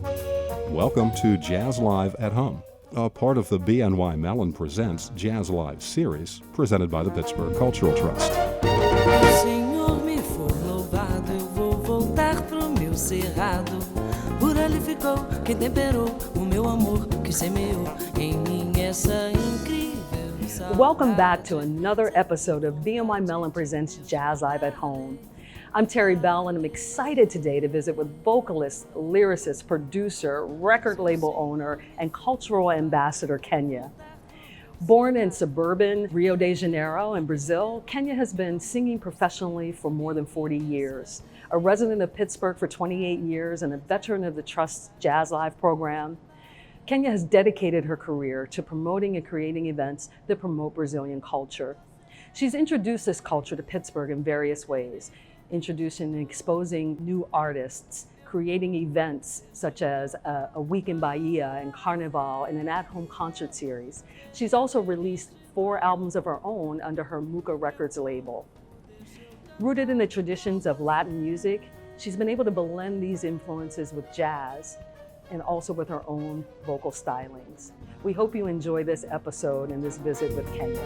Welcome to JazzLive at Home, a part of the BNY Mellon Presents JazzLive series presented by the Pittsburgh Cultural Trust. O Senhor me for louvado, eu vou voltar pro meu cerrado. Por ali ficou quem temperou o meu amor que semeou em mim essa incrível saudade. Welcome back to another episode of BNY Mellon Presents JazzLive at Home. I'm Terry Bell, and I'm excited today to visit with vocalist, lyricist, producer, record label owner, and cultural ambassador Kenia. Born in suburban Rio de Janeiro in Brazil, Kenia has been singing professionally for more than 40 years. A resident of Pittsburgh for 28 years and a veteran of the Trust's JazzLive program, Kenia has dedicated her career to promoting and creating events that promote Brazilian culture. She's introduced this culture to Pittsburgh in various ways, introducing and exposing new artists, creating events such as a week in Bahia and Carnival and an at-home concert series. She's also released 4 albums of her own under her Muka Records label. Rooted in the traditions of Latin music, she's been able to blend these influences with jazz and also with her own vocal stylings. We hope you enjoy this episode and this visit with Kenia.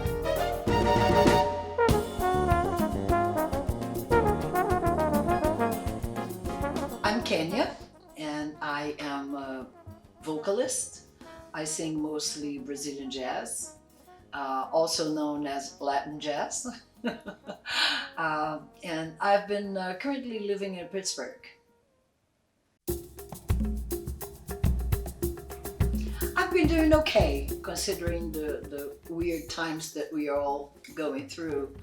I'm Kenia, and I am a vocalist. I sing mostly Brazilian jazz, also known as Latin jazz. And I've been currently living in Pittsburgh. I've been doing okay, considering the weird times that we are all going through.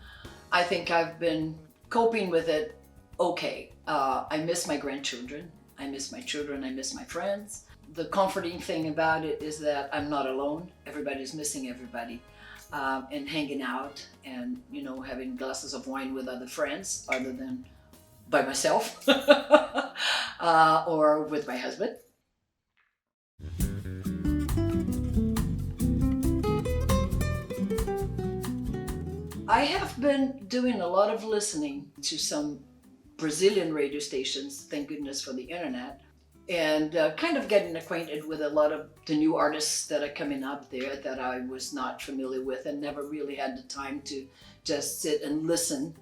I think I've been coping with it okay. I miss my grandchildren, I miss my children, I miss my friends. The comforting thing about it is that I'm not alone. Everybody's missing everybody. And hanging out and, having glasses of wine with other friends other than by myself or with my husband. I have been doing a lot of listening to some Brazilian radio stations, thank goodness for the internet, and kind of getting acquainted with a lot of the new artists that are coming up there that I was not familiar with and never really had the time to just sit and listen.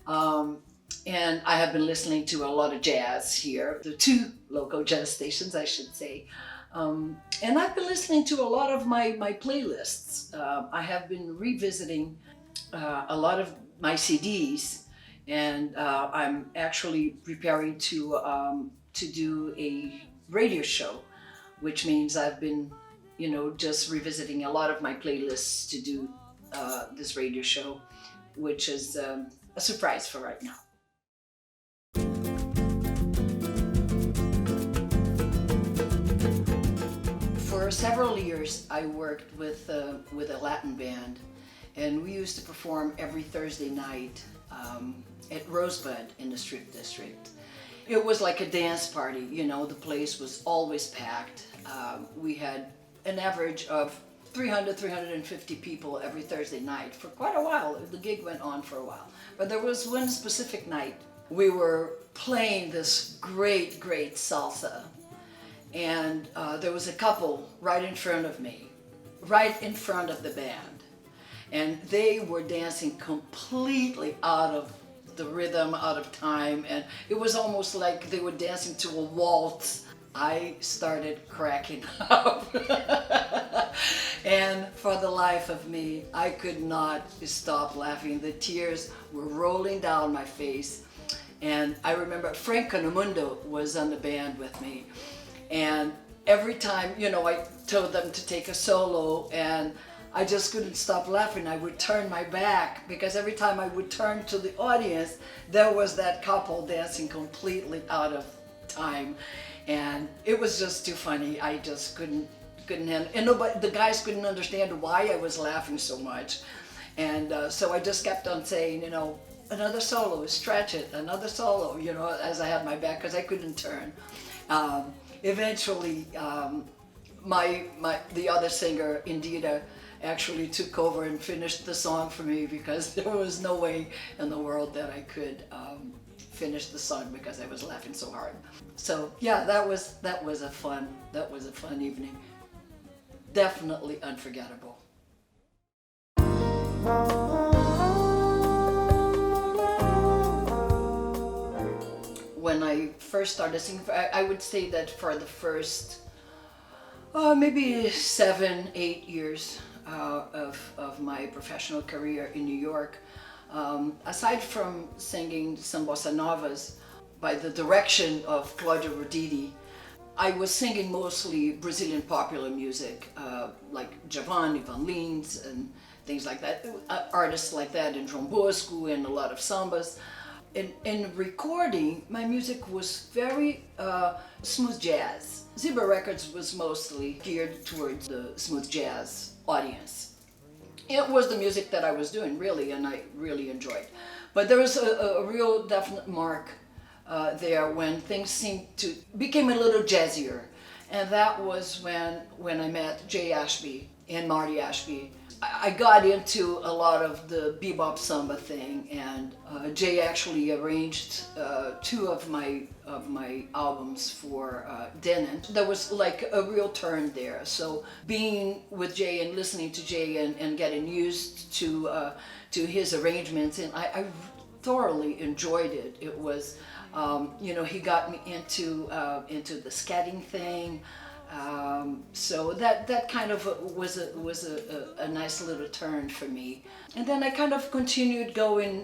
And I have been listening to a lot of jazz here, the 2 local jazz stations, I should say. And I've been listening to a lot of my playlists. I have been revisiting a lot of my CDs, and I'm actually preparing to do a radio show, which means I've been, just revisiting a lot of my playlists to do this radio show, which is a surprise for right now. For several years, I worked with a Latin band, and we used to perform every Thursday night at Rosebud in the Strip District. It was like a dance party, the place was always packed. We had an average of 350 people every Thursday night for quite a while. The gig went on for a while. But there was one specific night we were playing this great salsa. And there was a couple right in front of me, right in front of the band. And they were dancing completely out of the rhythm, out of time, and it was almost like they were dancing to a waltz. I started cracking up. And for the life of me, I could not stop laughing. The tears were rolling down my face. And I remember Frank Canamundo was on the band with me. And every time, I told them to take a solo, and I just couldn't stop laughing. I would turn my back because every time I would turn to the audience, there was that couple dancing completely out of time. And it was just too funny. I just couldn't handle it. And the guys couldn't understand why I was laughing so much. And so I just kept on saying, another solo, stretch it, another solo, as I had my back, because I couldn't turn. Eventually, the other singer, Indira, actually took over and finished the song for me because there was no way in the world that I could finish the song because I was laughing so hard. So yeah, that was a fun evening. Definitely unforgettable. When I first started singing, I would say that for the first maybe 7-8 years of my professional career in New York, aside from singing some bossa novas by the direction of Claudio Roditi, I was singing mostly Brazilian popular music, like Javan, Ivan Lins, and things like that, artists like that, and João Bosco, and a lot of sambas. In recording, my music was very smooth jazz. Zebra Records was mostly geared towards the smooth jazz audience. It was the music that I was doing, really, and I really enjoyed. But there was a real definite mark there when things became a little jazzier. And that was when I met Jay Ashby and Marty Ashby. I got into a lot of the bebop samba thing, and Jay actually arranged 2 of my albums for Denon. There was like a real turn there. So being with Jay and listening to Jay and getting used to his arrangements, and I thoroughly enjoyed it. It was, he got me into the scatting thing. So that kind of was a nice little turn for me. And then I kind of continued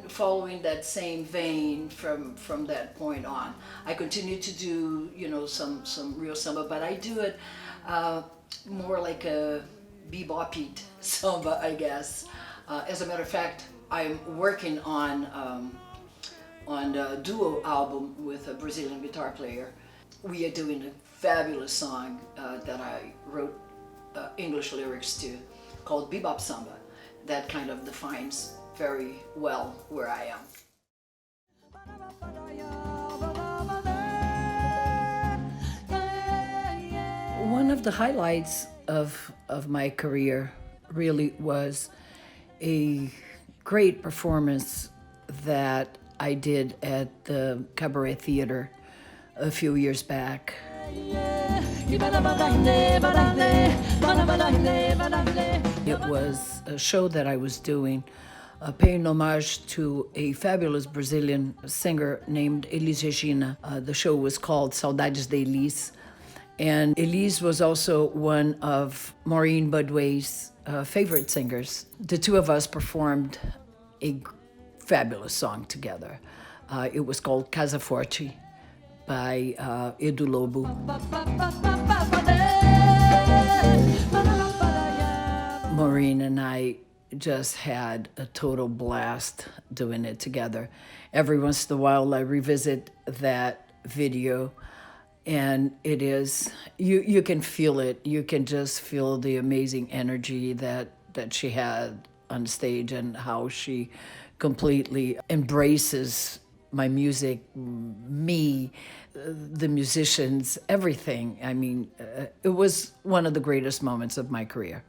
following that same vein from that point on. I continued to do, some real samba, but I do it more like a bebop-y samba, I guess. As a matter of fact, I'm working on a duo album with a Brazilian guitar player. We are doing a fabulous song that I wrote English lyrics to, called Bebop Samba. That kind of defines very well where I am. One of the highlights of my career really was a great performance that I did at the Cabaret Theater a few years back. It was a show that I was doing, paying homage to a fabulous Brazilian singer named Elis Regina. The show was called Saudades de Elis. And Elis was also one of Maureen Budway's favorite singers. The 2 of us performed a fabulous song together. It was called Casa Forte by Edu Lobo. Maureen and I just had a total blast doing it together. Every once in a while I revisit that video, and it is, you can feel it. You can just feel the amazing energy that she had on stage, and how she completely embraces my music, me, the musicians, everything. I mean, it was one of the greatest moments of my career.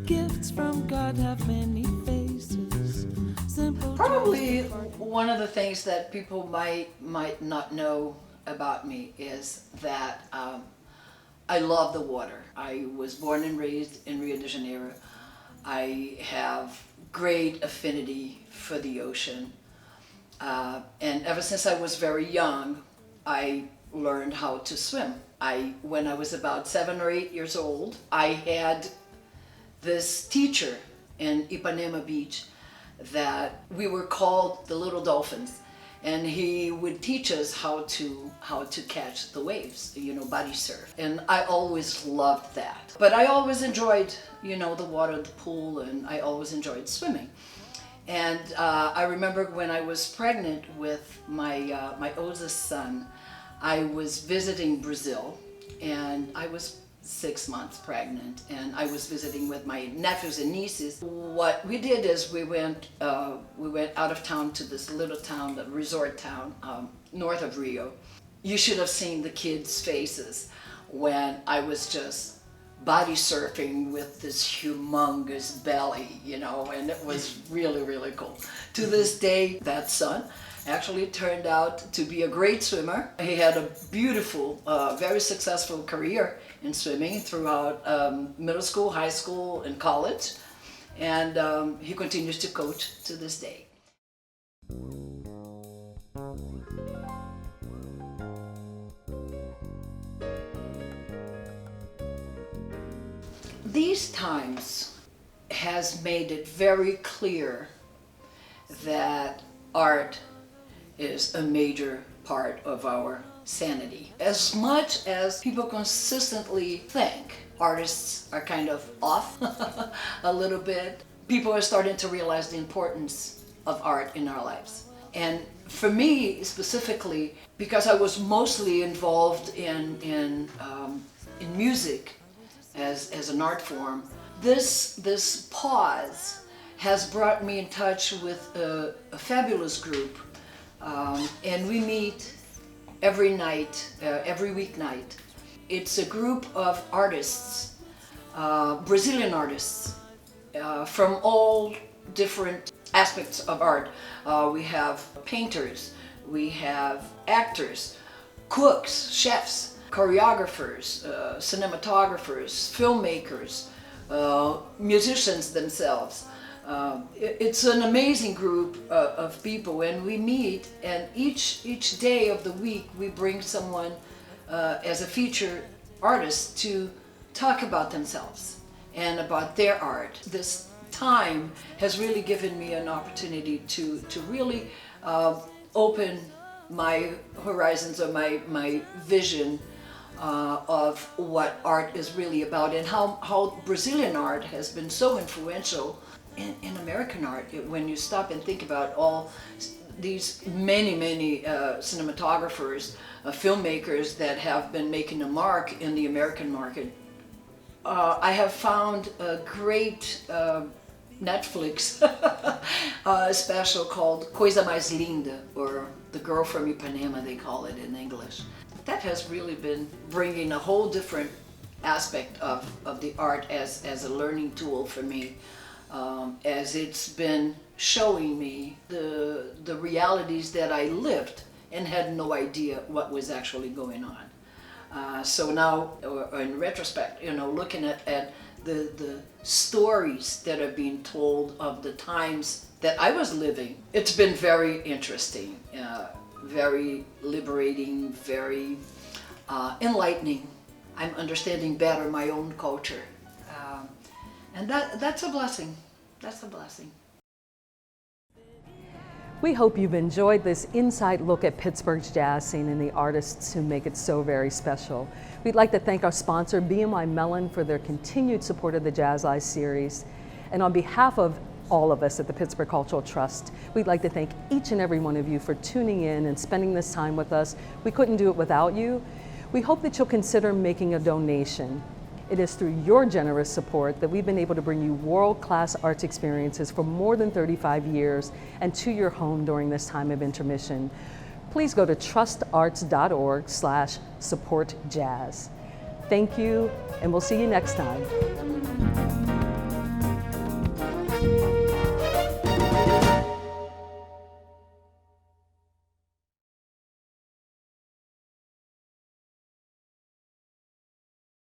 Gifts from God have many faces. Simple. Probably one of the things that people might not know about me is that I love the water. I was born and raised in Rio de Janeiro. I have great affinity for the ocean. And ever since I was very young, I learned how to swim. When I was about 7 or 8 years old, I had this teacher in Ipanema Beach that we were called the Little Dolphins. And he would teach us how to catch the waves, body surf. And I always loved that. But I always enjoyed, the water, the pool, and I always enjoyed swimming. And I remember when I was pregnant with my oldest son, I was visiting Brazil, and I was 6 months pregnant, and I was visiting with my nephews and nieces. What we did is we went out of town to this little town, the resort town, north of Rio. You should have seen the kids' faces when I was just bodysurfing with this humongous belly, you know, and it was really, really cool. To this day, that son actually turned out to be a great swimmer. He had a beautiful, very successful career in swimming throughout middle school, high school, and college. And he continues to coach to this day. These times has made it very clear that art is a major part of our sanity. As much as people consistently think artists are kind of off a little bit, people are starting to realize the importance of art in our lives. And for me specifically, because I was mostly involved in music as an art form, this pause has brought me in touch with a fabulous group, and we meet every night, every weeknight. It's a group of artists, Brazilian artists, from all different aspects of art. We have painters, we have actors, cooks, chefs, choreographers, cinematographers, filmmakers, musicians themselves. It's an amazing group of people, and we meet, and each day of the week we bring someone as a featured artist to talk about themselves and about their art. This time has really given me an opportunity to really open my horizons or my vision of what art is really about, and how Brazilian art has been so influential in American art. When you stop and think about all these many cinematographers, filmmakers that have been making a mark in the American market, I have found a great Netflix special called Coisa Mais Linda, or The Girl from Ipanema, they call it in English. That has really been bringing a whole different aspect of the art as a learning tool for me, as it's been showing me the realities that I lived and had no idea what was actually going on. So now, in retrospect, looking at the stories that are being told of the times that I was living, it's been very interesting, very liberating, very enlightening. I'm understanding better my own culture, and that's a blessing. That's a blessing. We hope you've enjoyed this inside look at Pittsburgh's jazz scene and the artists who make it so very special. We'd like to thank our sponsor, BNY Mellon, for their continued support of the JazzLive series. And on behalf of all of us at the Pittsburgh Cultural Trust, we'd like to thank each and every one of you for tuning in and spending this time with us. We couldn't do it without you. We hope that you'll consider making a donation. It is through your generous support that we've been able to bring you world-class arts experiences for more than 35 years and to your home during this time of intermission. Please go to trustarts.org/supportjazz. Thank you, and we'll see you next time.